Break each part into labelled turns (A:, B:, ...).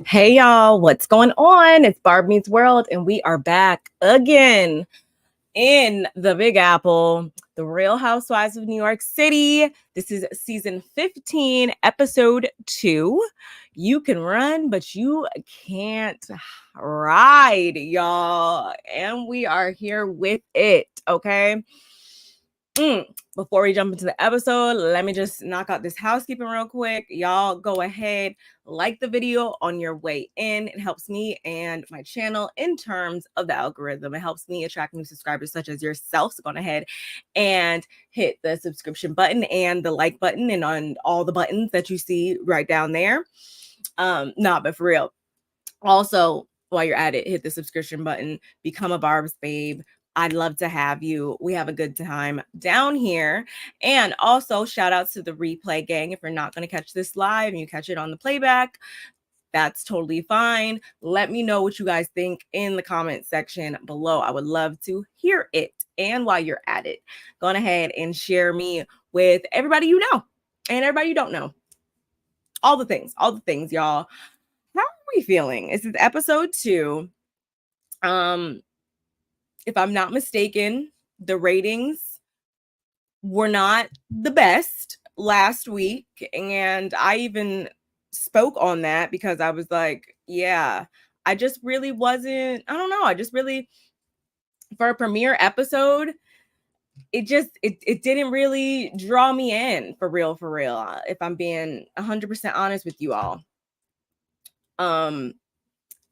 A: Hey y'all, what's going on? It's BarbMeetsWorld, and we are back again in the Big Apple, the Real Housewives of New York City. This is season 15, episode 2. You can run, but you can't ride, y'all. And we are here with it, okay? Before we jump into the episode, let me just knock out this housekeeping real quick. Y'all go ahead, like the video on your way in. It helps me and my channel in terms of the algorithm. It helps me attract new subscribers such as yourself. So go ahead and hit the subscription button and the like button and on all the buttons that you see right down there. But for real. Also, while you're at it, hit the subscription button, become a Barb's babe. I'd love to have you. We have a good time down here. And also shout outs to the replay gang. If you're not going to catch this live and you catch it on the playback, that's totally fine. Let me know what you guys think in the comment section below. I would love to hear it. And while you're at it, go on ahead and share me with everybody you know and everybody you don't know. All the things, y'all. How are we feeling? This is episode 2. If I'm not mistaken, the ratings were not the best last week. And I even spoke on that because I was like, yeah, I just really wasn't, I don't know. I just really, for a premiere episode, it didn't really draw me in for real. If I'm being 100% honest with you all.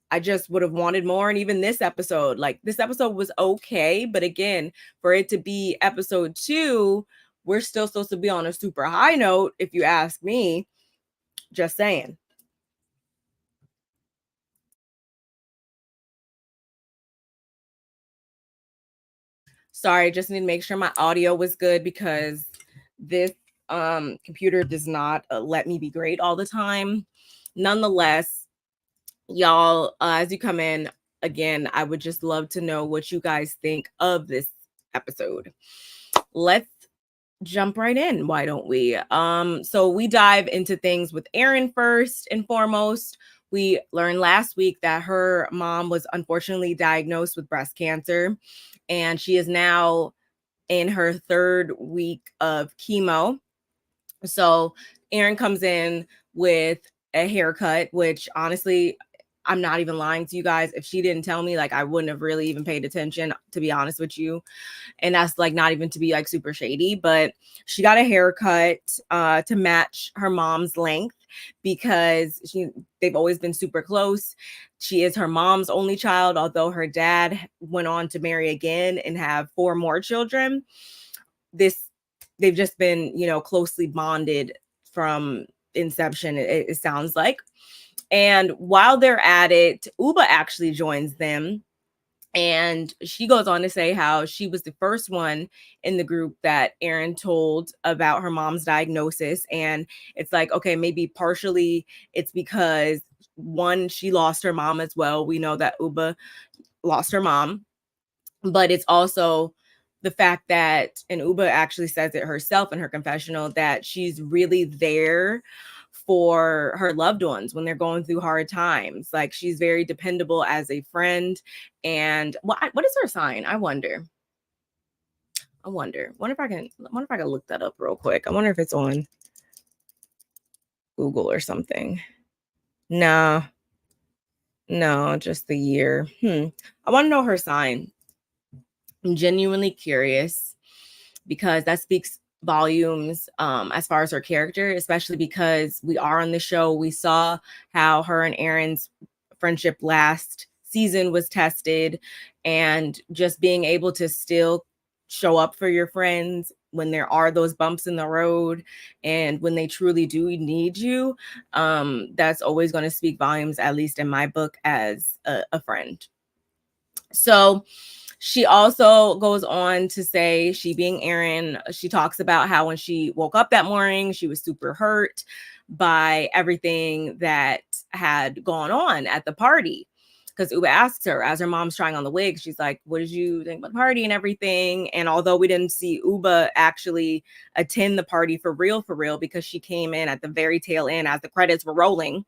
A: I just would have wanted more. And even this episode was okay. But again, for it to be episode 2, we're still supposed to be on a super high note, if you ask me. Just saying. Sorry, just need to make sure my audio was good because this computer does not let me be great all the time. Nonetheless, y'all, as you come in, again, I would just love to know what you guys think of this episode. Let's jump right in. Why don't we? So we dive into things with Erin first and foremost. We learned last week that her mom was unfortunately diagnosed with breast cancer, and she is now in her 3rd week of chemo. So Erin comes in with a haircut, which honestly, I'm not even lying to you guys. If she didn't tell me, like, I wouldn't have really even paid attention, to be honest with you. And that's like not even to be like super shady, but she got a haircut to match her mom's length because they've always been super close. She is her mom's only child, although her dad went on to marry again and have 4 more children. They've just been, closely bonded from inception, it sounds like. And while they're at it, Ubah actually joins them. And she goes on to say how she was the first one in the group that Erin told about her mom's diagnosis. And it's like, okay, maybe partially it's because, one, she lost her mom as well. We know that Ubah lost her mom. But it's also the fact that, and Ubah actually says it herself in her confessional, that she's really there for her loved ones when they're going through hard times. Like, she's very dependable as a friend. And what is her sign? I wonder if I can look that up real quick. I wonder if it's on Google or something. No, just the year. I want to know her sign. I'm genuinely curious because that speaks volumes as far as her character, especially because we are on the show. We saw how her and Erin's friendship last season was tested, and just being able to still show up for your friends when there are those bumps in the road and when they truly do need you, that's always going to speak volumes, at least in my book, as a friend. So she also goes on to say, she being Erin, she talks about how when she woke up that morning, she was super hurt by everything that had gone on at the party. Because Ubah asks her, as her mom's trying on the wig, she's like, what did you think about the party and everything? And although we didn't see Ubah actually attend the party for real, because she came in at the very tail end as the credits were rolling,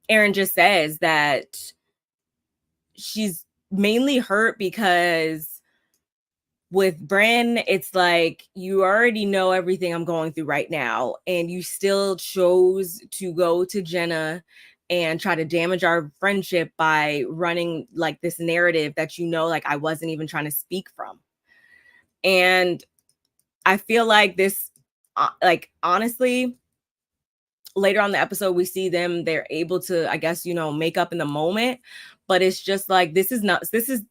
A: Erin just says that she's mainly hurt because with Brynn, it's like, you already know everything I'm going through right now, and you still chose to go to Jenna and try to damage our friendship by running like this narrative that, you know, like I wasn't even trying to speak from. And I feel like this, like, honestly, later on the episode, we see them, they're able to, I guess, you know, make up in the moment. But it's just like, this is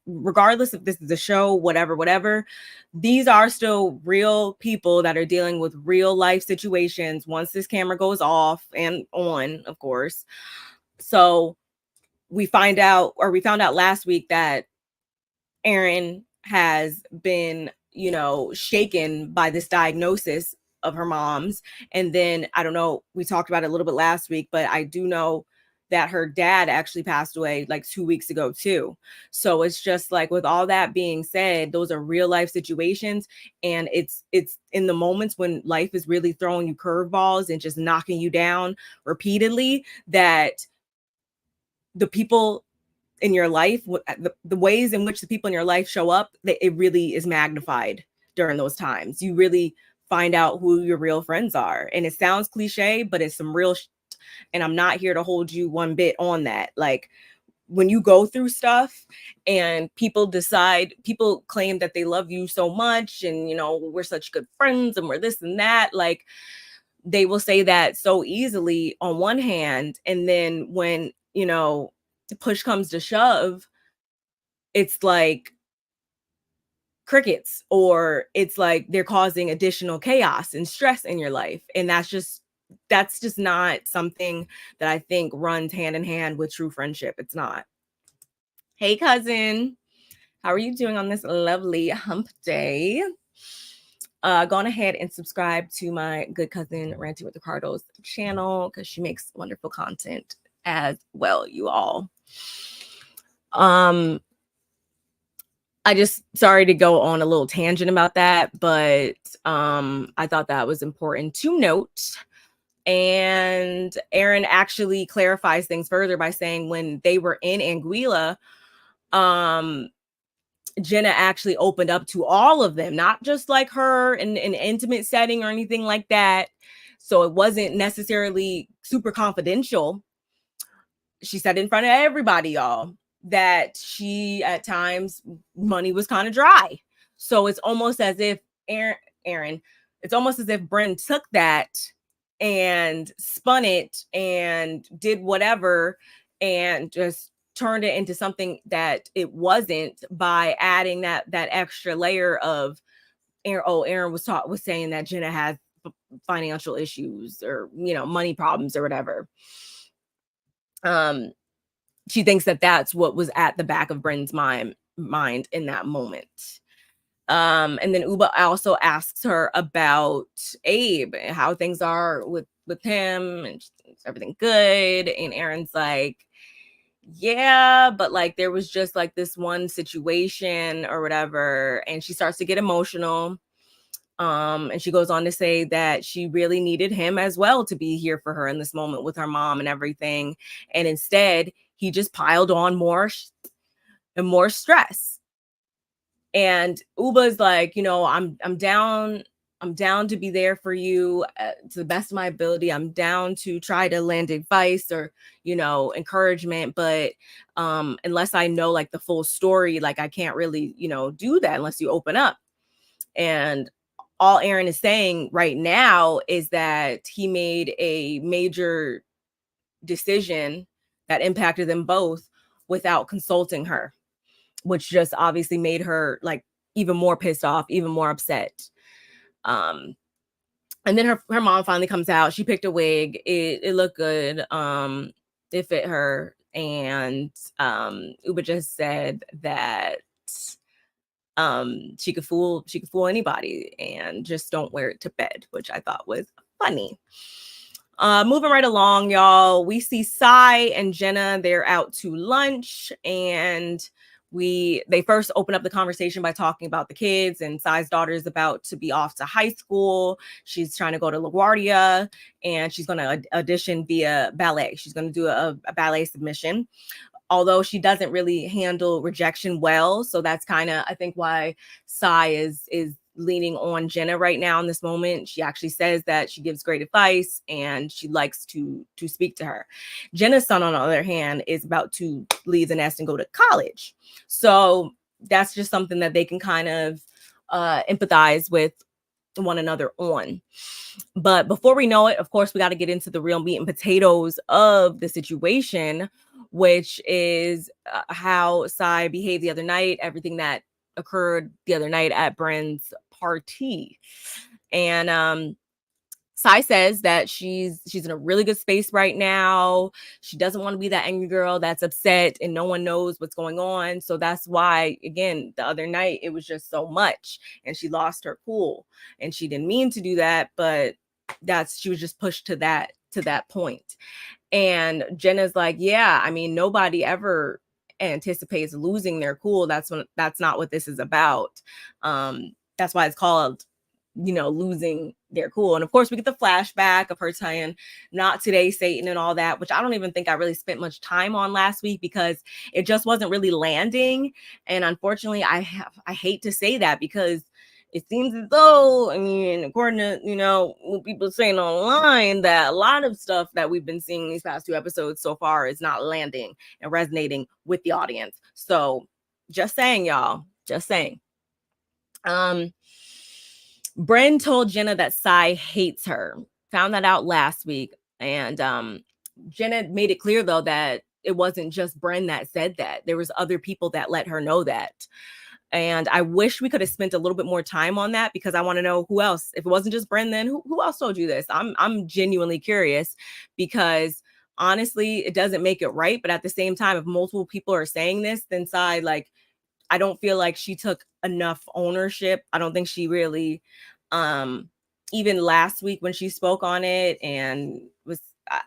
A: regardless if this is a show, whatever, these are still real people that are dealing with real life situations once this camera goes off and on, of course. So we found out last week that Erin has been, you know, shaken by this diagnosis of her mom's. And then, I don't know, we talked about it a little bit last week, but I do know that her dad actually passed away like 2 weeks ago too. So it's just like, with all that being said, those are real life situations. And it's in the moments when life is really throwing you curveballs and just knocking you down repeatedly, that the people in your life, the ways in which the people in your life show up, that it really is magnified during those times. You really find out who your real friends are. And it sounds cliche, but it's some real and I'm not here to hold you one bit on that. Like, when you go through stuff and people claim that they love you so much, and, you know, we're such good friends and we're this and that, like, they will say that so easily on one hand, and then when, you know, push comes to shove, it's like crickets, or it's like they're causing additional chaos and stress in your life. And that's just not something that I think runs hand in hand with true friendship. It's not. Hey, cousin, how are you doing on this lovely hump day? Go on ahead and subscribe to my good cousin Ranting with the Cardos channel, because she makes wonderful content as well, you all. I just, sorry to go on a little tangent about that, but I thought that was important to note. And Erin actually clarifies things further by saying, when they were in Anguilla, Jenna actually opened up to all of them, not just like her in an intimate setting or anything like that. So it wasn't necessarily super confidential. She said in front of everybody, y'all, that she, at times, money was kind of dry. So it's almost as if Erin, it's almost as if Brynn took that and spun it and did whatever and just turned it into something that it wasn't, by adding that extra layer of Erin was saying that Jenna has financial issues, or, you know, money problems or whatever. She thinks that that's what was at the back of Brynn's mind in that moment. And then Ubah also asks her about Abe, and how things are with him, and is everything good? And Erin's like, yeah, but like, there was just like this one situation or whatever. And she starts to get emotional. And she goes on to say that she really needed him as well to be here for her in this moment with her mom and everything. And instead, he just piled on more and more stress. And Ubah's like, you know, I'm down to be there for you to the best of my ability. I'm down to try to lend advice or, you know, encouragement. But unless I know like the full story, like, I can't really, you know, do that unless you open up. And all Erin is saying right now is that he made a major decision that impacted them both without consulting her, which just obviously made her like even more pissed off, even more upset. And then her mom finally comes out. She picked a wig. It looked good. It fit her. And Ubah just said that she could fool anybody, and just don't wear it to bed, which I thought was funny. Moving right along, y'all, we see Sai and Jenna. They're out to lunch, and they first open up the conversation by talking about the kids, and Sai's daughter is about to be off to high school. She's trying to go to LaGuardia, and she's going to audition via ballet. She's going to do a ballet submission, although she doesn't really handle rejection well. So that's kind of, I think, why Sai is leaning on Jenna right now in this moment. She actually says that she gives great advice and she likes to speak to her. Jenna's son, on the other hand, is about to leave the nest and go to college. So that's just something that they can kind of empathize with one another on. But before we know it, of course, we got to get into the real meat and potatoes of the situation, which is how Sai behaved the other night, everything that occurred the other night at Brynn's party. And Sai says that she's in a really good space right now. She doesn't want to be that angry girl that's upset and no one knows what's going on. So that's why, again, the other night it was just so much and she lost her cool. And she didn't mean to do that, but she was just pushed to that point. And Jenna's like, yeah, I mean, nobody ever anticipates losing their cool. That's not what this is about. That's why it's called, losing their cool. And of course, we get the flashback of her saying, "Not today, Satan," and all that, which I don't even think I really spent much time on last week because it just wasn't really landing. And unfortunately, I hate to say that because it seems as though, I mean, according to, what people saying online, that a lot of stuff that we've been seeing these past 2 episodes so far is not landing and resonating with the audience. So just saying, y'all, just saying. Brynn told Jenna that Sai hates her. Found that out last week. And Jenna made it clear, though, that it wasn't just Brynn that said that. There was other people that let her know that. And I wish we could have spent a little bit more time on that because I want to know who else. If it wasn't just Brynn, then who else told you this? I'm genuinely curious because honestly, it doesn't make it right. But at the same time, if multiple people are saying this, then Sai, like, I don't feel like she took enough ownership. I don't think she really, even last week when she spoke on it and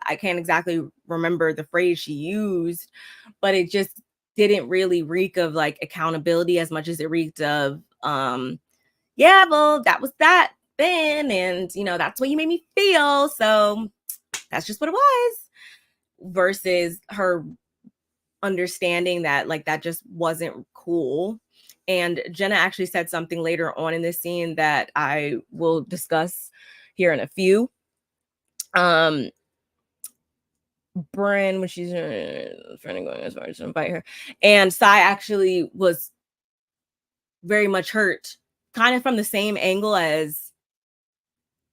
A: I can't exactly remember the phrase she used, but it just didn't really reek of like accountability as much as it reeked of, yeah, well, that was that then. And, that's what you made me feel. So that's just what it was versus her understanding that like that just wasn't cool. And Jenna actually said something later on in this scene that I will discuss here in a few. Brynn, when she's trying to go as far as to invite her, and Sai actually was very much hurt, kind of from the same angle as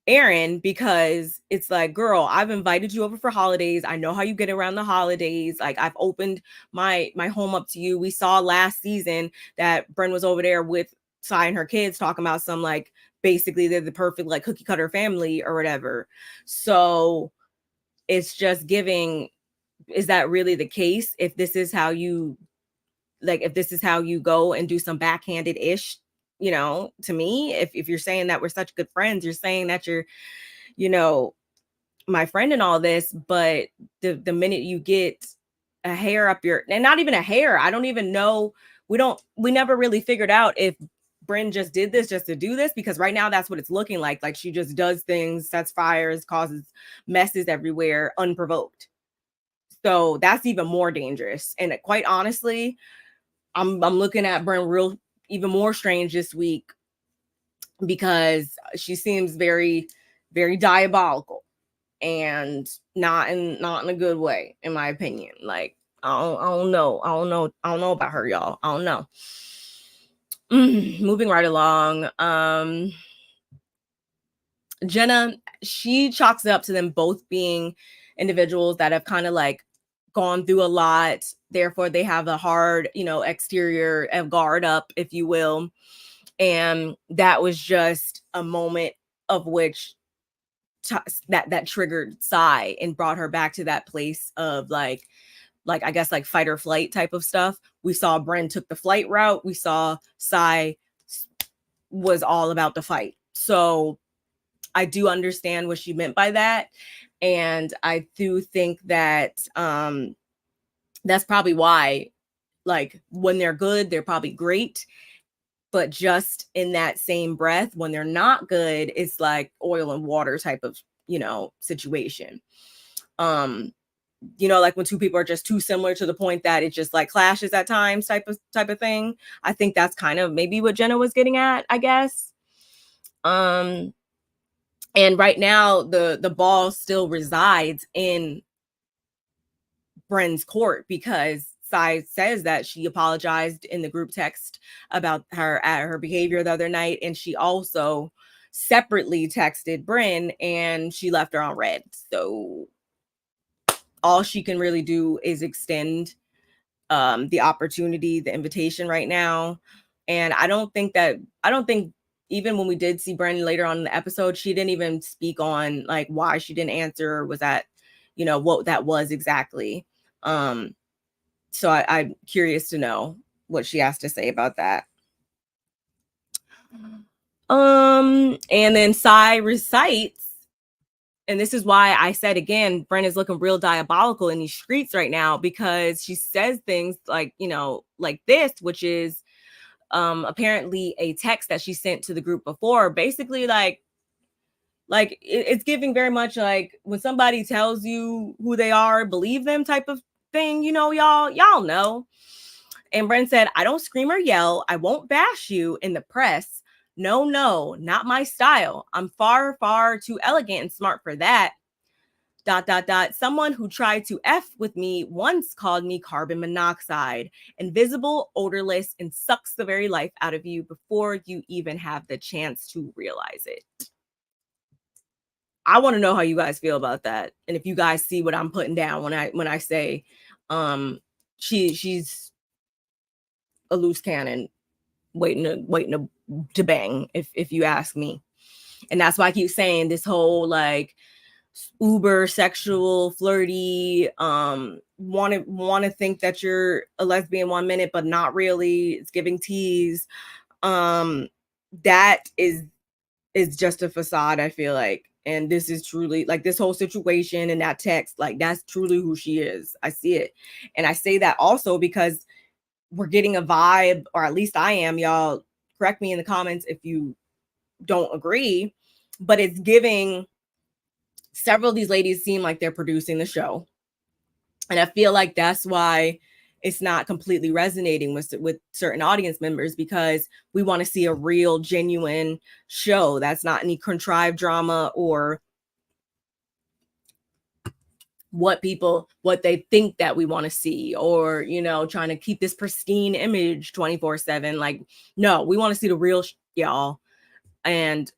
A: Erin, because it's like, girl, I've invited you over for holidays. I know how you get around the holidays. Like, I've opened my home up to you. We saw last season that Brynn was over there with Sai and her kids talking about some, like, basically they're the perfect like cookie cutter family or whatever. So it's just giving, is that really the case? If this is how you go and do some backhanded ish, to me, if you're saying that we're such good friends, you're saying that you're, my friend and all this, but the minute you get a hair up your, and not even a hair, I don't even know, we never really figured out if Brynn just did this just to do this, because right now that's what it's looking like she just does things, sets fires, causes messes everywhere unprovoked. So that's even more dangerous. And quite honestly, I'm looking at Brynn even more strange this week because she seems very, very diabolical and not in a good way, in my opinion. Like, I don't know about her, y'all. I don't know. Moving right along. Jenna, she chalks it up to them both being individuals that have kind of like gone through a lot. Therefore, they have a hard, exterior of guard up, if you will. And that was just a moment of which that triggered Sai and brought her back to that place of like I guess like fight or flight type of stuff. We saw Brynn took the flight route. We saw Sai was all about the fight. So I do understand what she meant by that. And I do think that that's probably why Like when they're good, they're probably great. But just in that same breath, when they're not good, it's like oil and water type of, situation. Like when two people are just too similar to the point that it just like clashes at times type of thing. I think that's kind of maybe what Jenna was getting at, I guess. And right now the ball still resides in Brynn's court because Sai says that she apologized in the group text about her behavior the other night, and she also separately texted Brynn and she left her on red. So all she can really do is extend the opportunity, the invitation right now. And I don't think even when we did see Brynn later on in the episode, she didn't even speak on like why she didn't answer, or was that, what that was exactly. So I'm curious to know what she has to say about that. And then Sai recites, and this is why I said again, Brynn is looking real diabolical in these streets right now, because she says things like, like this, which is apparently a text that she sent to the group before, basically like it's giving very much like when somebody tells you who they are, believe them type of thing, y'all know. And Brynn said, I don't scream or yell. I won't bash you in the press. No, not my style. I'm far, far too elegant and smart for that. ... Someone who tried to F with me once called me carbon monoxide, invisible, odorless, and sucks the very life out of you before you even have the chance to realize it. I want to know how you guys feel about that, and if you guys see what I'm putting down when I say she's a loose cannon waiting to bang, if you ask me. And that's why I keep saying this whole like uber sexual flirty want to think that you're a lesbian 1 minute but not really, it's giving tease. That is just a facade, I feel like. And this is truly like this whole situation and that text, like that's truly who she is. I see it. And I say that also because we're getting a vibe, or at least I am, y'all correct me in the comments if you don't agree, but it's giving, several of these ladies seem like they're producing the show. And I feel like that's why it's not completely resonating with certain audience members, because we want to see a real, genuine show that's not any contrived drama or what they think that we want to see, or trying to keep this pristine image 24/7. Like, no, we want to see the real y'all. And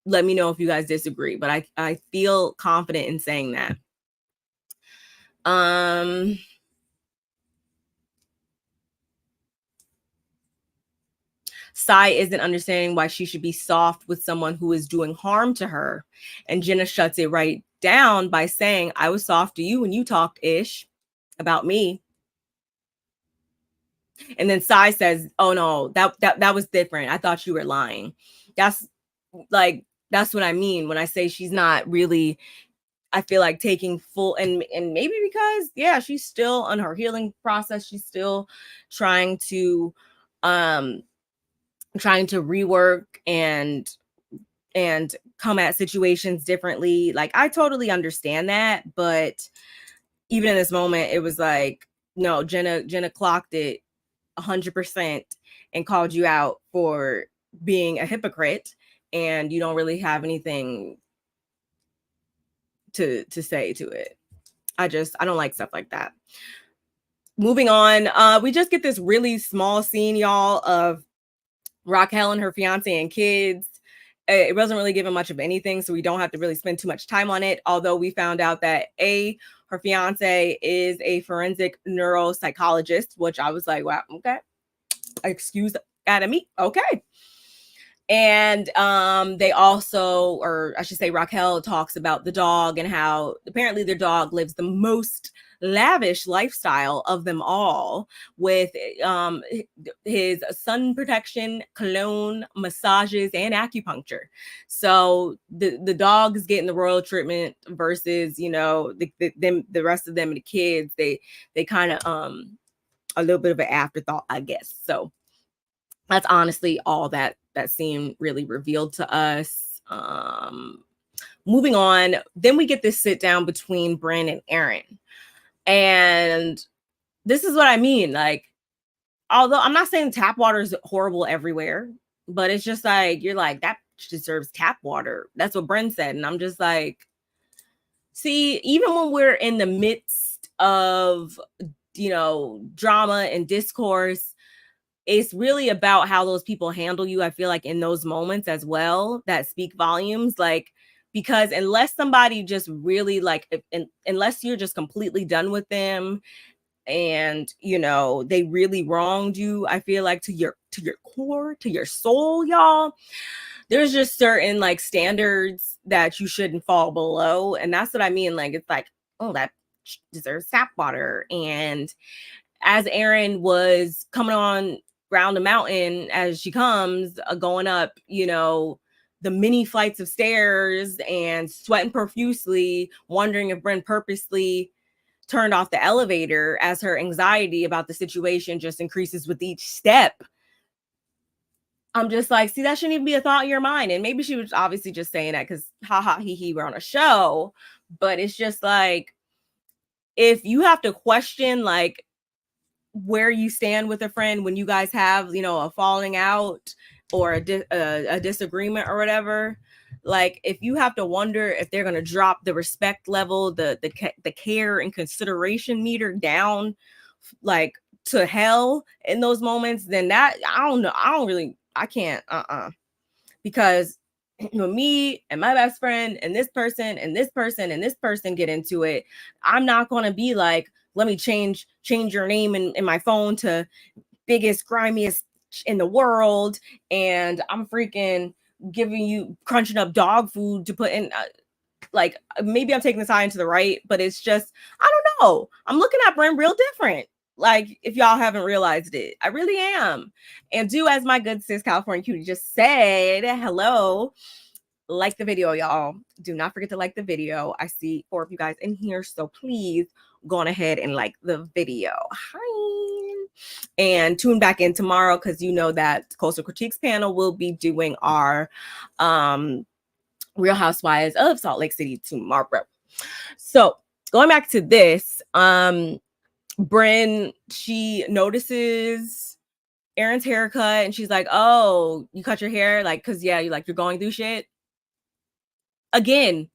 A: let me know if you guys disagree, but I feel confident in saying that. Sai isn't understanding why she should be soft with someone who is doing harm to her. And Jenna shuts it right down by saying, I was soft to you when you talked ish about me. And then Sai says, oh no, that was different. I thought you were lying. That's what I mean when I say she's not really, I feel like taking full, and maybe because, yeah, she's still on her healing process. She's still trying to rework and come at situations differently. Like, I totally understand that, but even in this moment, it was like, no, Jenna clocked it 100% and called you out for being a hypocrite, and you don't really have anything to say to it. I don't like stuff like that. Moving on, we just get this really small scene, y'all, of Racquel and her fiance and kids. It wasn't really given much of anything, so we don't have to really spend too much time on it. Although we found out that her fiance is a forensic neuropsychologist, which I was like, wow, okay. Excuse me. Okay. And they also, or I should say, Racquel talks about the dog and how apparently their dog lives the most lavish lifestyle of them all, with his sun protection, cologne, massages, and acupuncture. So the dog is getting the royal treatment versus the rest of them and the kids. They kind of a little bit of an afterthought, I guess. So that's honestly all that scene really revealed to us. Moving on, then we get this sit down between Brynn and Erin. And this is what I mean. Like, although I'm not saying tap water is horrible everywhere, but it's just like, you're like, that deserves tap water. That's what Brynn said. And I'm just like, see, even when we're in the midst of, drama and discourse, it's really about how those people handle you. I feel like in those moments as well that speak volumes, like, because unless somebody just really like, unless you're just completely done with them and they really wronged you, I feel like to your core, to your soul, y'all, there's just certain like standards that you shouldn't fall below. And that's what I mean. Like, it's like, oh, that deserves tap water. And as Erin was coming on round the mountain, as she comes going up, the many flights of stairs and sweating profusely, wondering if Brynn purposely turned off the elevator as her anxiety about the situation just increases with each step. I'm just like, see, that shouldn't even be a thought in your mind. And maybe she was obviously just saying that because haha, hee, we're on a show. But it's just like, if you have to question like where you stand with a friend when you guys have, a falling out or a disagreement or whatever, like if you have to wonder if they're going to drop the respect level, the care and consideration meter down like to hell in those moments, then that, I don't know, I can't, because me and my best friend and this person and this person and this person get into it, I'm not going to be like, let me change your name in my phone to biggest, grimiest in the world. And I'm freaking giving you crunching up dog food to put in. Like, maybe I'm taking this high into the right, but it's just, I don't know. I'm looking at Brynn real different. Like, if y'all haven't realized it, I really am. And do as my good sis California Cutie just said, hello, like the video, y'all. Do not forget to like the video. I see 4 of you guys in here, so please go on ahead and like the video. Hi. And tune back in tomorrow because that Coastal Critiques panel will be doing our Real Housewives of Salt Lake City tomorrow. So going back to this, Brynn, she notices Erin's haircut and she's like, oh, you cut your hair? Like, cause yeah, you're going through shit. Again,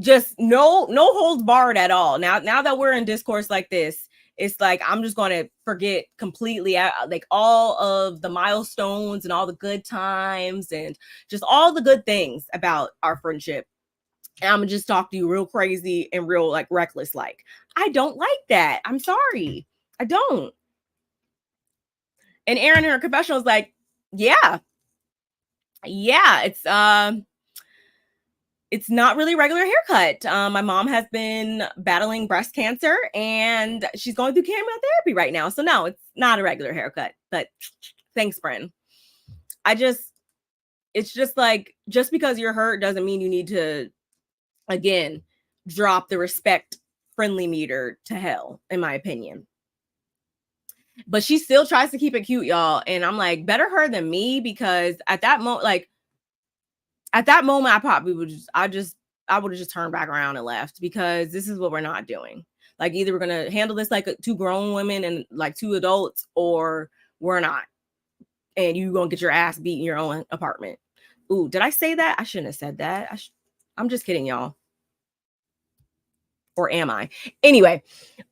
A: just no holds barred at all. Now that we're in discourse like this, it's like, I'm just going to forget completely like all of the milestones and all the good times and just all the good things about our friendship. And I'm gonna just talk to you real crazy and real like reckless. Like, I don't like that. I'm sorry. I don't. And Erin in her confessional was like, yeah, it's not really a regular haircut. My mom has been battling breast cancer and she's going through chemotherapy right now. So no, it's not a regular haircut, but thanks, Brynn. It's just like, just because you're hurt doesn't mean you need to, again, drop the respect friendly meter to hell, in my opinion. But she still tries to keep it cute, y'all. And I'm like, better her than me, because at that moment, I probably would I would have just turned back around and left, because this is what we're not doing. Like, either we're going to handle this like 2 grown women and like 2 adults, or we're not. And you going to get your ass beat in your own apartment. Ooh, did I say that? I shouldn't have said that. I'm just kidding, y'all. Or am I? Anyway,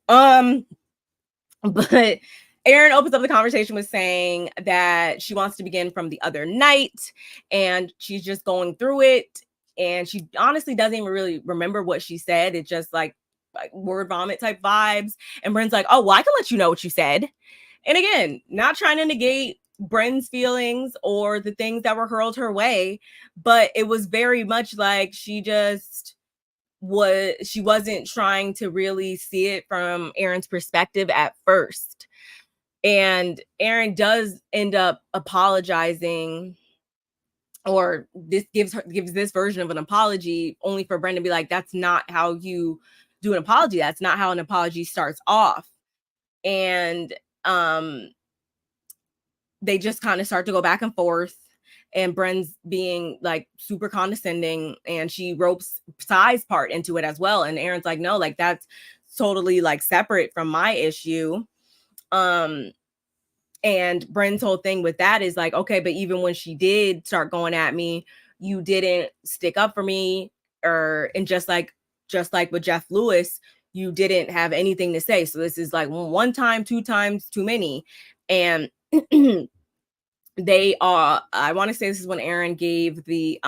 A: but Erin opens up the conversation with saying that she wants to begin from the other night and she's just going through it. And she honestly doesn't even really remember what she said. It's just like word vomit type vibes. And Brynn's like, oh, well, I can let you know what you said. And again, not trying to negate Brynn's feelings or the things that were hurled her way, but it was very much like she wasn't trying to really see it from Erin's perspective at first. And Erin does end up apologizing, or this gives this version of an apology, only for Brynn to be like, that's not how you do an apology. That's not how an apology starts off. And they just kind of start to go back and forth, and Brynn's being like super condescending, and she ropes Sai's part into it as well. And Erin's like, no, like that's totally like separate from my issue. And Brynn's whole thing with that is like, okay, but even when she did start going at me, you didn't stick up for me, and just like with Jeff Lewis, you didn't have anything to say. So this is like one time, two times too many. And they are, I want to say this is when Erin gave the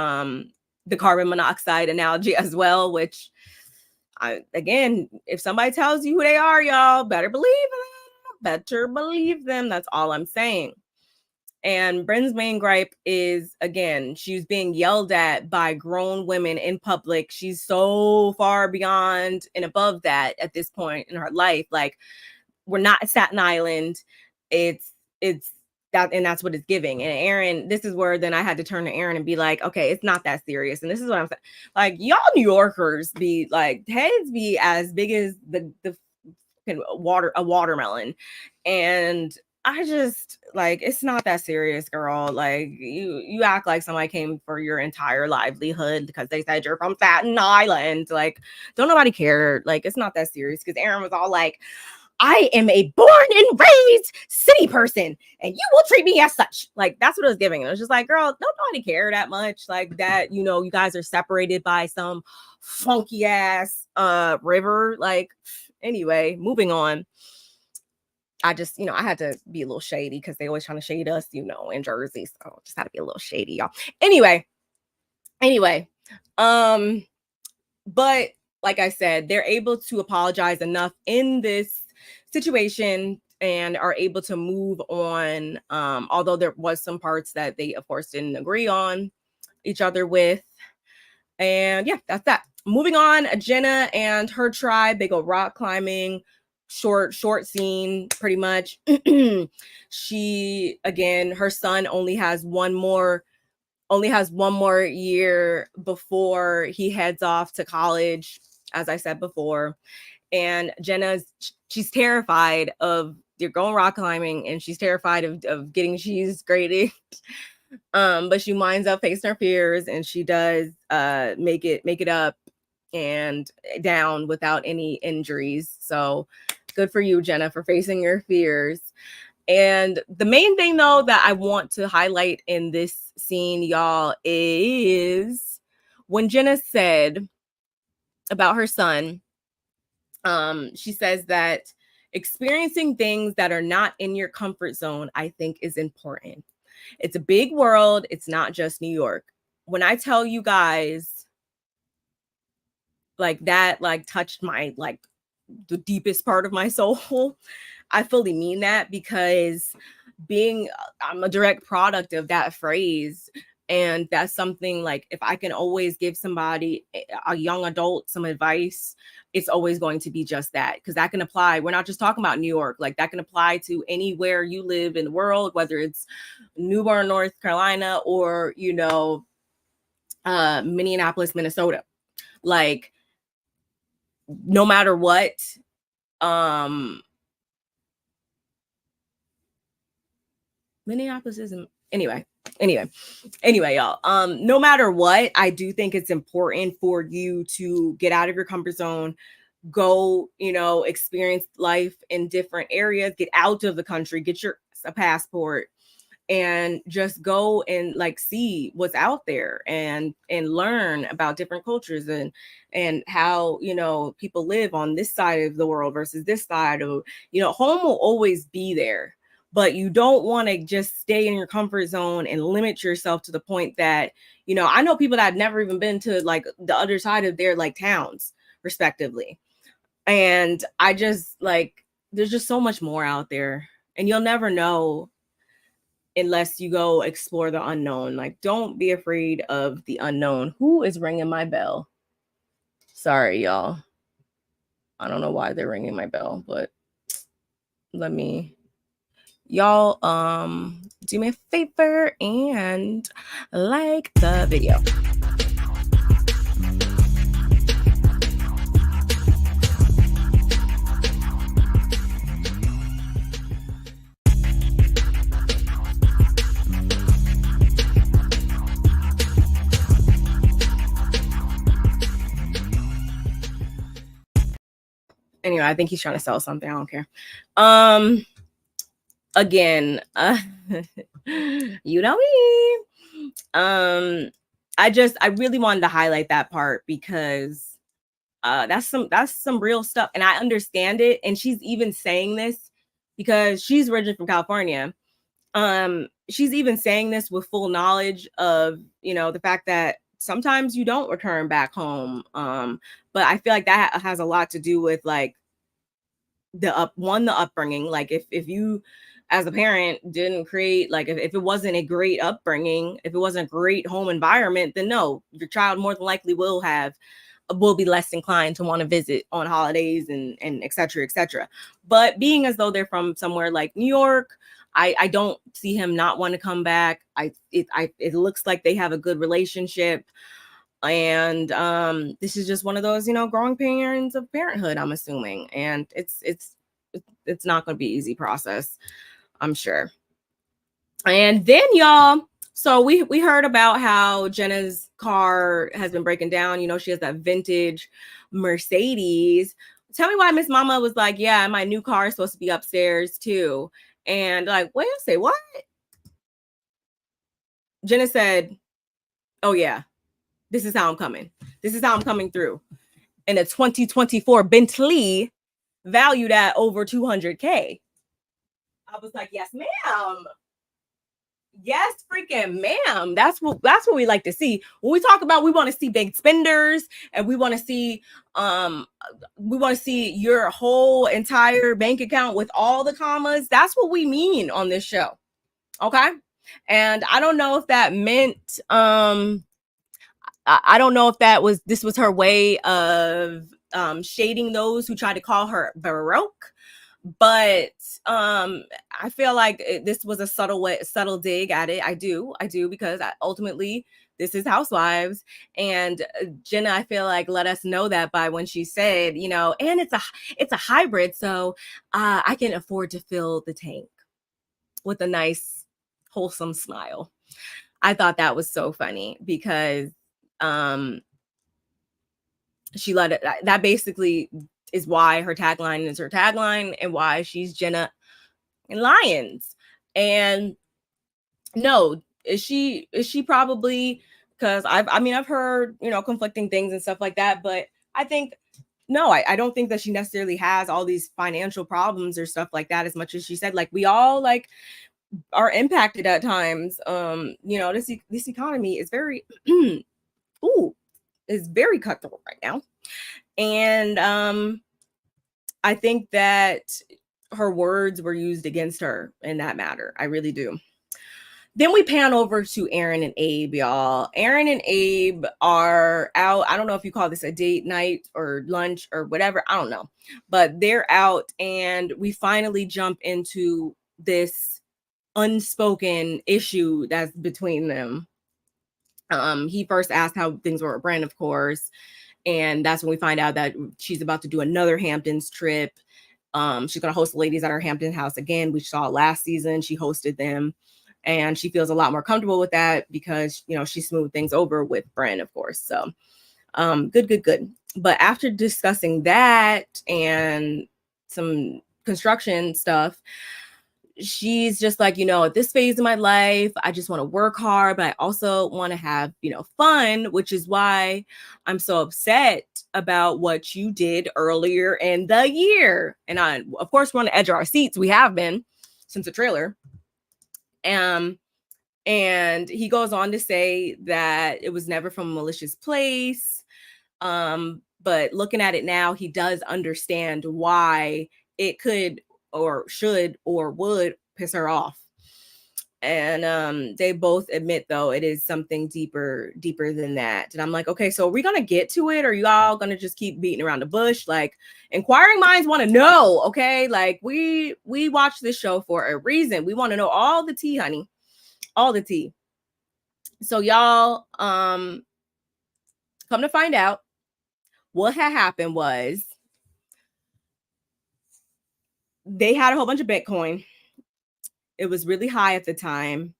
A: carbon monoxide analogy as well, which again, if somebody tells you who they are, y'all better believe them. That's all I'm saying. And Brynn's main gripe is, again, she's being yelled at by grown women in public. She's so far beyond and above that at this point in her life. Like, we're not at Staten Island. It's that, and that's what it's giving. And Erin, this is where then I had to turn to Erin and be like, okay, it's not that serious. And this is what I'm saying. Like, y'all New Yorkers be like, heads be as big as the watermelon. And I just like, it's not that serious, girl. Like, you act like somebody came for your entire livelihood because they said you're from Staten Island. Like, don't nobody care. Like, it's not that serious. Because Erin was all like, I am a born and raised city person, and you will treat me as such. Like, that's what it was giving. It was just like, girl, don't nobody care that much. Like that, you know, you guys are separated by some funky ass river. Like, anyway, moving on. I just, you know, I had to be a little shady because they always trying to shade us, you know, in Jersey. So just had to be a little shady, y'all. Anyway. But like I said, they're able to apologize enough in this situation and are able to move on. Although there was some parts that they, of course, didn't agree on each other with. And yeah, that's that. Moving on, Jenna and her tribe, they go rock climbing. Short scene, pretty much. She, again, her son only has one more year before he heads off to college, as I said before. And she's terrified of, they're going rock climbing, and she's terrified of getting cheese grated. But she winds up facing her fears, and she does make it up and down without any injuries. So good for you, Jenna, for facing your fears. And the main thing, though, that I want to highlight in this scene, y'all, is when Jenna said about her son, she says that experiencing things that are not in your comfort zone, I think, is important. It's a big world. It's not just New York. When I tell you guys, like, that, like, touched my, like, the deepest part of my soul, I fully mean that, because I'm a direct product of that phrase. And that's something, like, if I can always give somebody, a young adult, some advice, it's always going to be just that, because that can apply. We're not just talking about New York. Like, that can apply to anywhere you live in the world, whether it's New Bern, North Carolina, or, you know, Minneapolis, Minnesota. Like, no matter what, Minneapolis isn't, anyway, y'all, no matter what, I do think it's important for you to get out of your comfort zone, go, you know, experience life in different areas, get out of the country, get a passport, and just go and, like, see what's out there and learn about different cultures and how, you know, people live on this side of the world versus this side of, you know, home will always be there, but you don't want to just stay in your comfort zone and limit yourself to the point that, you know, I know people that have never even been to, like, the other side of their, like, towns respectively. And I just, like, there's just so much more out there, and you'll never know unless you go explore the unknown. Like, don't be afraid of the unknown. Who is ringing my bell? Sorry, y'all. I don't know why they're ringing my bell, but y'all, do me a favor and like the video. I think he's trying to sell something. I don't care. Again, you know me. I really wanted to highlight that part because that's some real stuff, and I understand it. And she's even saying this because she's originally from California. She's even saying this with full knowledge of, the fact that sometimes you don't return back home. But I feel like that has a lot to do with like the upbringing. Like if you as a parent didn't create, like if it wasn't a great upbringing, if it wasn't a great home environment, then no, your child more than likely will be less inclined to want to visit on holidays and et cetera, et cetera. But being as though they're from somewhere like New York, I don't see him not want to come back. It looks like they have a good relationship. And this is just one of those, growing pains of parenthood, I'm assuming. And it's not going to be an easy process, I'm sure. And then y'all, so we heard about how Jenna's car has been breaking down. She has that vintage Mercedes. Tell me why Miss Mama was like, yeah, my new car is supposed to be upstairs too. And like, wait, I say what? Jenna said, oh yeah, this is how I'm coming. This is how I'm coming through. In a 2024 Bentley valued at over 200K. I was like, yes, ma'am. Yes, freaking ma'am. That's what we like to see. When we talk about, we want to see big spenders, and we want to see your whole entire bank account with all the commas. That's what we mean on this show. Okay. And I don't know if that meant I don't know if this was her way of shading those who tried to call her Baroque. But I feel like this was a subtle dig at it. I do because ultimately this is Housewives, and Jenna, I feel like, let us know that by when she said, and it's a hybrid, so I can afford to fill the tank, with a nice wholesome smile. I thought that was so funny because she let it. That basically is why her tagline is her tagline, and why she's Jenna and Lyons. And no, is she probably, because I've heard, conflicting things and stuff like that, but I think no, I don't think that she necessarily has all these financial problems or stuff like that, as much as she said. Like, we all like are impacted at times. This economy is very is very cutthroat right now. And I think that her words were used against her in that matter. I really do. Then we pan over to Erin and Abe, y'all. Erin and Abe are out. I don't know if you call this a date night or lunch or whatever. I don't know. But they're out, and we finally jump into this unspoken issue that's between them. He first asked how things were at Brynn, of course. And that's when we find out that she's about to do another Hamptons trip. She's going to host the ladies at her Hampton house again. We saw last season she hosted them, and she feels a lot more comfortable with that because, she smoothed things over with Brynn, of course. So good. But after discussing that and some construction stuff, she's just like, at this phase of my life, I just want to work hard, but I also want to have, fun, which is why I'm so upset about what you did earlier in the year. And I, of course, want to edge our seats. We have been since the trailer. And he goes on to say that it was never from a malicious place. But looking at it now, he does understand why it could or should or would piss her off. And they both admit, though, it is something deeper than that. And I'm like, okay, so are we gonna get to it, or are you all gonna just keep beating around the bush? Like, inquiring minds want to know, okay? Like, we watch this show for a reason. We want to know all the tea, honey, all the tea. So y'all, come to find out, what had happened was they had a whole bunch of Bitcoin. It was really high at the time,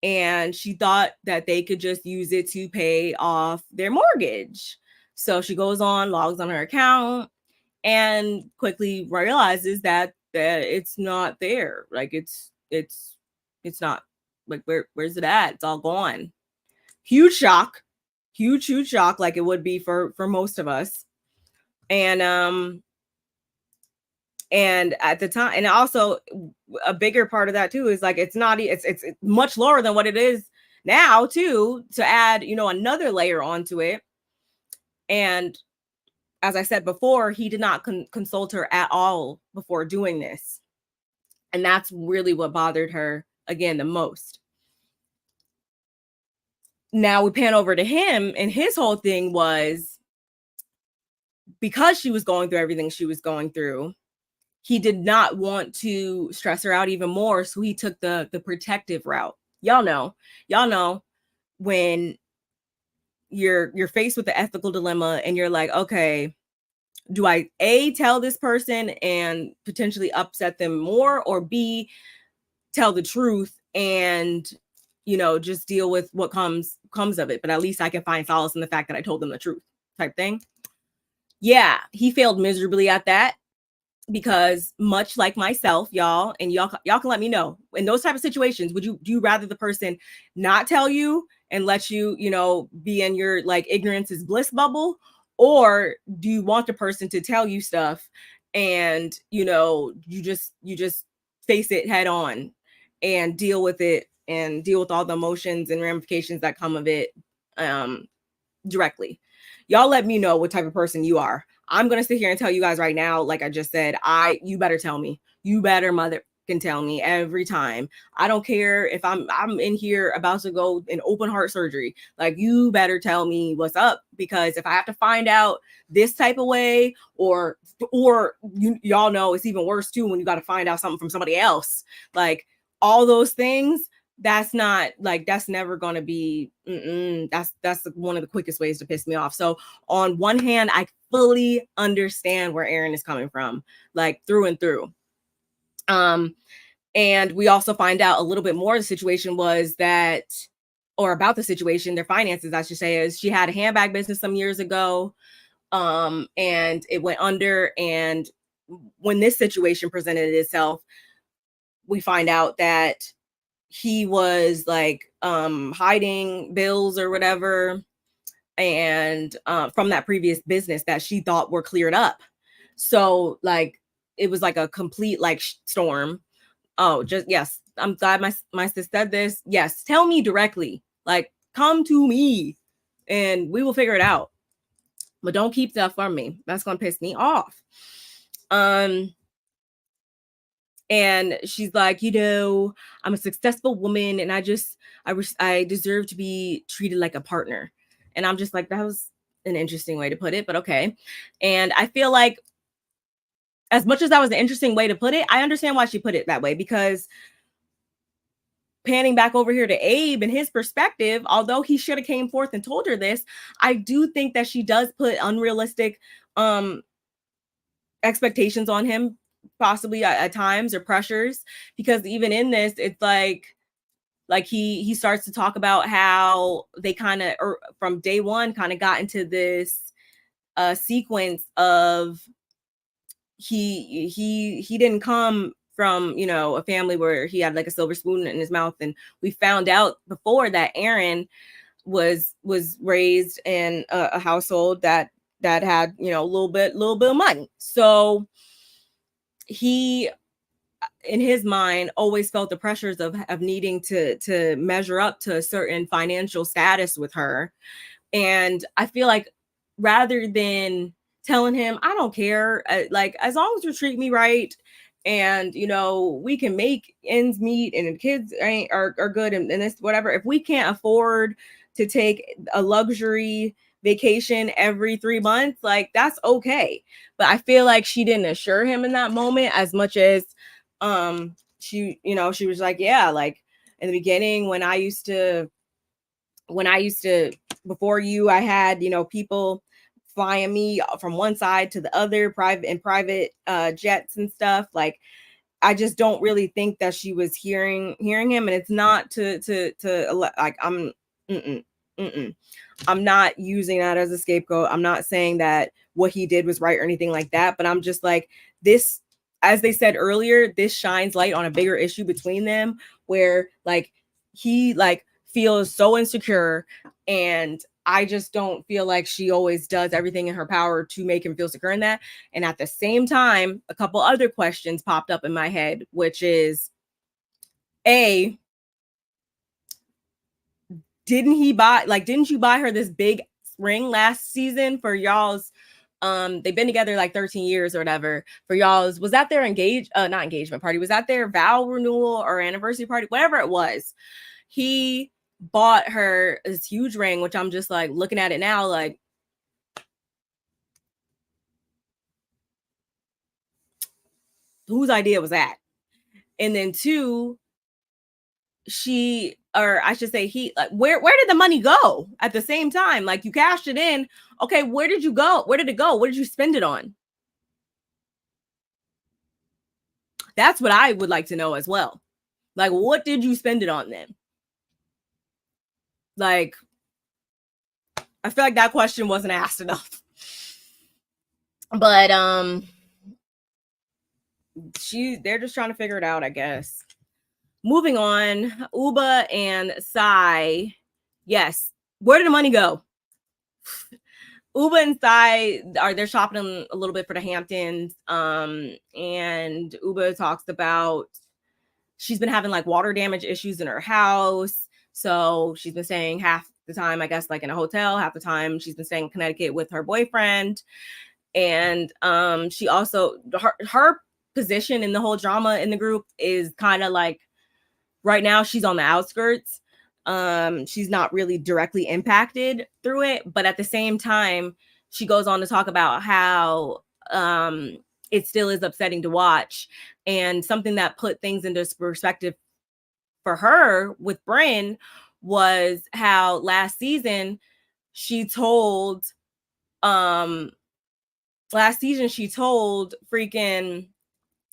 A: and she thought that they could just use it to pay off their mortgage. So she goes on, logs on her account, and quickly realizes that it's not there. Like it's not. Like where's it at? It's all gone. Huge shock. Huge shock, like it would be for most of us. And at the time, and also a bigger part of that too is like it's much lower than what it is now too, to add, you know, another layer onto it. And as I said before, he did not consult her at all before doing this. And that's really what bothered her again the most. Now we pan over to him, and his whole thing was, because she was going through everything she was going through, he did not want to stress her out even more. So he took the protective route. Y'all know when you're faced with the ethical dilemma and you're like, okay, do I A, tell this person and potentially upset them more, or B, tell the truth and, you know, just deal with what comes of it, but at least I can find solace in the fact that I told them the truth, type thing. Yeah, he failed miserably at that, because much like myself, y'all, and y'all can let me know, in those type of situations, do you rather the person not tell you and let you, you know, be in your like ignorance is bliss bubble, or do you want the person to tell you stuff and, you know, you just face it head on and deal with it and deal with all the emotions and ramifications that come of it directly? Y'all let me know what type of person you are. I'm gonna sit here and tell you guys right now, like I just said, you better tell me. You better mother can tell me every time. I don't care if I'm in here about to go in open heart surgery. Like, you better tell me what's up, because if I have to find out this type of way, or y'all know it's even worse too when you got to find out something from somebody else. Like, all those things, that's not like, that's never going to be, that's one of the quickest ways to piss me off. So on one hand, I fully understand where Erin is coming from, like through and through. And we also find out a little bit more. The situation was that, or about the situation, their finances, I should say, is she had a handbag business some years ago, and it went under. And when this situation presented itself, we find out that he was like hiding bills or whatever, and from that previous business that she thought were cleared up. So like it was like a complete like storm. Oh, just yes, I'm glad my sis said this. Yes, tell me directly, like come to me and we will figure it out, but don't keep stuff from me. That's gonna piss me off. And she's like, you know, I'm a successful woman and I deserve to be treated like a partner. And I'm just like, that was an interesting way to put it, but okay. And I feel like, as much as that was an interesting way to put it, I understand why she put it that way, because panning back over here to Abe and his perspective, although he should have came forth and told her this, I do think that she does put unrealistic expectations on him, possibly at times, or pressures, because even in this, it's like he starts to talk about how they kind of, or from day one, kind of got into this sequence of he didn't come from, you know, a family where he had like a silver spoon in his mouth. And we found out before that Erin was raised in a household that had, you know, a little bit of money. So he, in his mind, always felt the pressures of needing to measure up to a certain financial status with her. And I feel like, rather than telling him, I don't care, like, as long as you treat me right and, you know, we can make ends meet and the kids are good and this, whatever, if we can't afford to take a luxury vacation every 3 months, like, that's okay. But I feel like she didn't assure him in that moment as much as she, you know, she was like, yeah, like in the beginning when I used to before you, I had, you know, people flying me from one side to the other, private jets and stuff. Like, I just don't really think that she was hearing him. And it's not to like, I'm I'm not using that as a scapegoat. I'm not saying that what he did was right or anything like that, but I'm just like, this, as they said earlier, this shines light on a bigger issue between them where like he like feels so insecure, and I just don't feel like she always does everything in her power to make him feel secure in that. And at the same time, a couple other questions popped up in my head, which is A, didn't you buy her this big ring last season for y'all's they've been together like 13 years or whatever, for y'all's, was that their not engagement party, was that their vow renewal or anniversary party, whatever it was? He bought her this huge ring, which I'm just like looking at it now like, whose idea was that? And then two, I should say he, like, where did the money go at the same time? Like, you cashed it in. Okay, where did you go? Where did it go? What did you spend it on? That's what I would like to know as well. Like, what did you spend it on then? Like, I feel like that question wasn't asked enough. But they're just trying to figure it out, I guess. Moving on, Ubah and Sai. Yes. Where did the money go? Ubah and Sai they're shopping a little bit for the Hamptons. And Ubah talks about she's been having like water damage issues in her house. So she's been staying half the time, I guess, like in a hotel. Half the time she's been staying in Connecticut with her boyfriend. And she also, her position in the whole drama in the group is kind of like, right now she's on the outskirts. She's not really directly impacted through it, but at the same time, she goes on to talk about how it still is upsetting to watch. And something that put things into perspective for her with Brynn was how last season she told freaking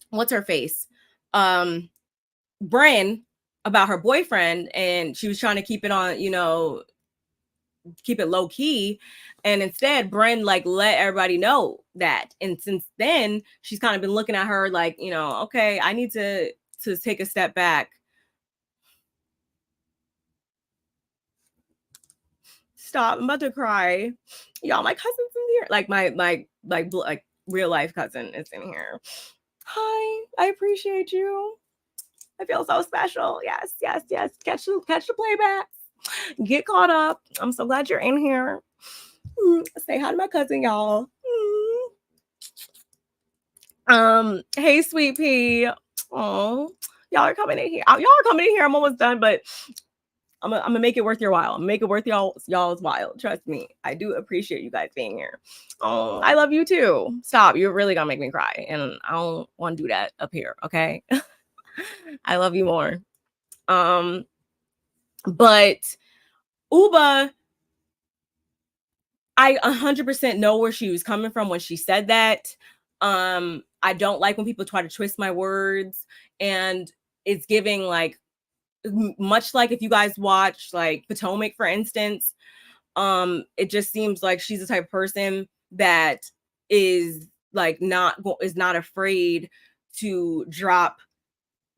A: what's her face? Brynn about her boyfriend, and she was trying to keep it on, keep it low key. And instead, Brynn like let everybody know that. And since then, she's kind of been looking at her like, okay, I need to take a step back. Stop! I'm about to cry. Y'all, my cousin's in here. Like my real life cousin is in here. Hi, I appreciate you. I feel so special. Yes. Catch the playback. Get caught up. I'm so glad you're in here. Say hi to my cousin, y'all. Hey, sweet pea. Oh, y'all are coming in here. I'm almost done, but I'm gonna make it worth your while. Make it worth y'all's while. Trust me. I do appreciate you guys being here. Oh, I love you too. Stop. You're really gonna make me cry. And I don't want to do that up here, okay? I love you more. But Ubah, I 100% know where she was coming from when she said that. I don't like when people try to twist my words, and it's giving like, much like if you guys watch like Potomac, for instance, it just seems like she's the type of person that is like not afraid to drop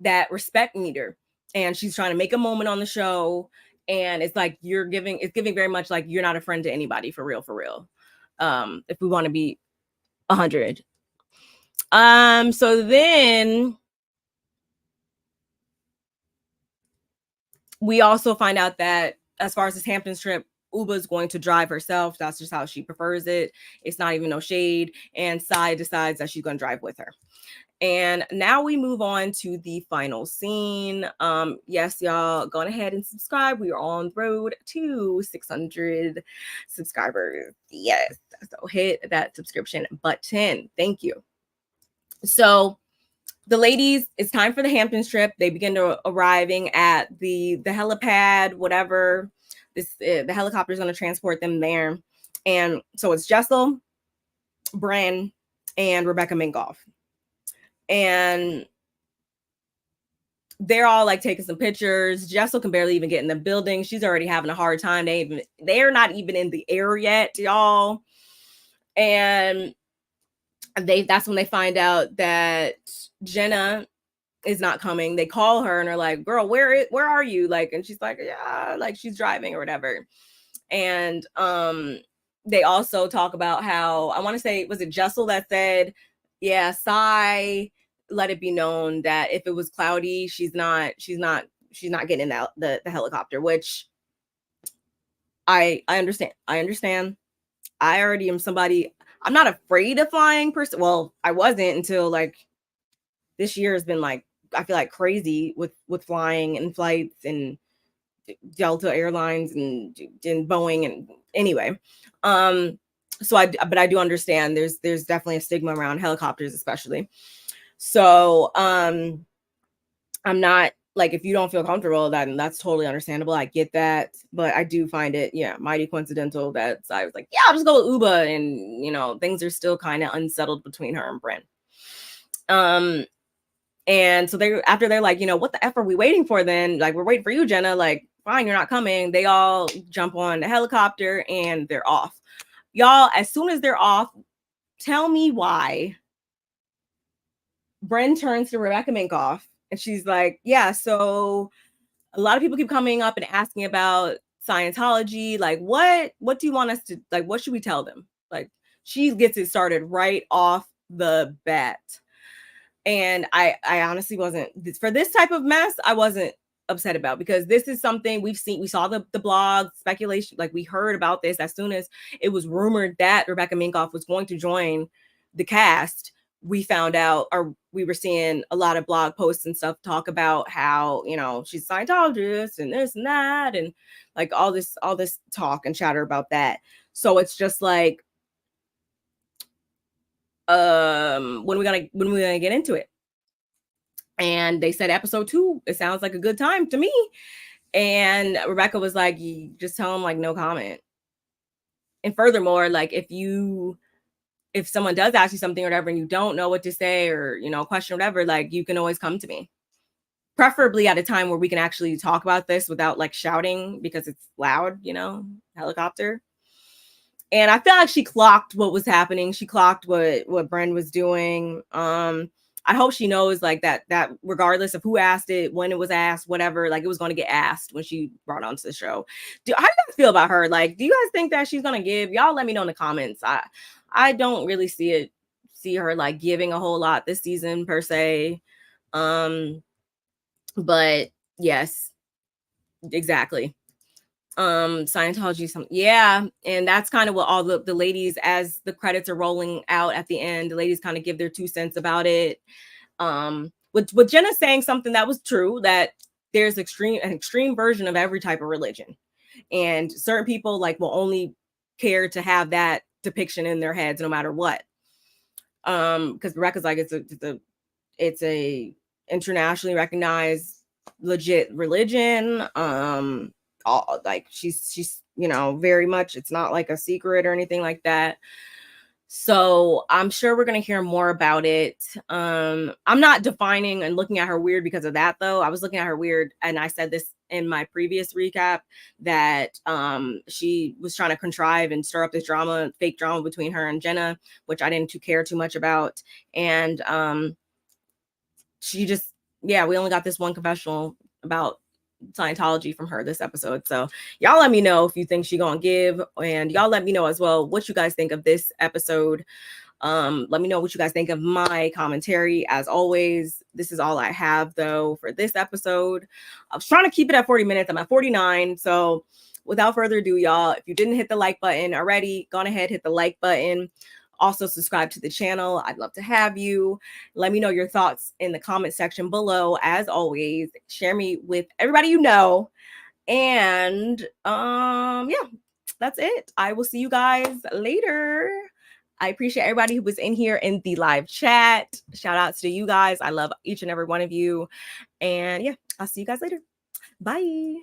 A: that respect meter, and she's trying to make a moment on the show. And it's like it's giving very much like you're not a friend to anybody, for real. If we want to be 100. So then we also find out that as far as this Hamptons trip, Ubah is going to drive herself. That's just how she prefers it. It's not even no shade. And Sai decides that she's going to drive with her. And now we move on to the final scene. Yes, y'all, go ahead and subscribe. We are on the road to 600 subscribers. Yes, so hit that subscription button. Thank you. So the ladies, it's time for the Hamptons trip. They begin to arriving at the helipad, whatever. The helicopter is going to transport them there. And so it's Jessel, Brynn, and Rebecca Minkoff. And they're all like taking some pictures. Jessel can barely even get in the building. She's already having a hard time. They're not even in the air yet, y'all. And that's when they find out that Jenna is not coming. They call her and are like, girl, where are you? Like, and she's like, yeah, like she's driving or whatever. And they also talk about how, I want to say, was it Jessel that said, yeah, Sai let it be known that if it was cloudy, she's not getting in the helicopter, which I understand. I already am somebody, I'm not afraid of flying person. Well, I wasn't until like this year has been like, I feel like crazy with flying and flights and Delta Airlines and Boeing. And anyway, so but I do understand there's definitely a stigma around helicopters, especially. So I'm not like, if you don't feel comfortable, that's totally understandable. I get that, but I do find it, mighty coincidental that I was like, yeah, I'll just go with Ubah, and things are still kind of unsettled between her and Brynn. And so they're like, what the F are we waiting for then? Like, we're waiting for you, Jenna. Like, fine, you're not coming. They all jump on the helicopter and they're off. Y'all, as soon as they're off, tell me why Brynn turns to Rebecca Minkoff and she's like, yeah, so a lot of people keep coming up and asking about Scientology. Like, what do you want us to, like, what should we tell them? Like, she gets it started right off the bat. And I honestly wasn't, for this type of mess, I wasn't upset about, because this is something we saw the blog speculation, like we heard about this as soon as it was rumored that Rebecca Minkoff was going to join the cast. We found out, or we were seeing a lot of blog posts and stuff talk about how, she's a Scientologist and this and that, and like all this talk and chatter about that. So it's just like, when are we gonna get into it? And they said episode 2, it sounds like a good time to me. And Rebecca was like, you just tell them like no comment. And furthermore, like if someone does ask you something or whatever and you don't know what to say, or question whatever, like you can always come to me, preferably at a time where we can actually talk about this without like shouting, because it's loud, helicopter. And I feel like she clocked what was happening. She clocked what Brynn was doing. I hope she knows like that regardless of who asked it, when it was asked, whatever, like it was going to get asked when she brought onto the show. How do you guys feel about her? Like, do you guys think that she's going to give? Y'all let me know in the comments. I don't really see her like giving a whole lot this season per se. But yes, exactly. Scientology, and that's kind of what all the ladies, as the credits are rolling out at the end, the ladies kind of give their 2 cents about it. With Jenna saying something that was true, that there's an extreme version of every type of religion, and certain people like will only care to have that depiction in their heads no matter what. Because Rebecca's like, it's a internationally recognized legit religion. Like she's very much, it's not like a secret or anything like that. So I'm sure we're going to hear more about it. I'm not defining and looking at her weird because of that, though. I was looking at her weird, and I said this in my previous recap, that she was trying to contrive and stir up this fake drama between her and Jenna, which I didn't care too much about. And she just, we only got this one confessional about Scientology from her this episode. So y'all let me know if you think she gonna give, and y'all let me know as well what you guys think of this episode. Let me know what you guys think of my commentary. As always, this is all I have though for this episode. I was trying to keep it at 40 minutes. I'm at 49. So without further ado, y'all, if you didn't hit the like button already, go ahead, hit the like button. Also subscribe to the channel. I'd love to have you. Let me know your thoughts in the comment section below. As always, share me with everybody you know. And that's it. I will see you guys later. I appreciate everybody who was in here in the live chat. Shout outs to you guys. I love each and every one of you. And I'll see you guys later. Bye.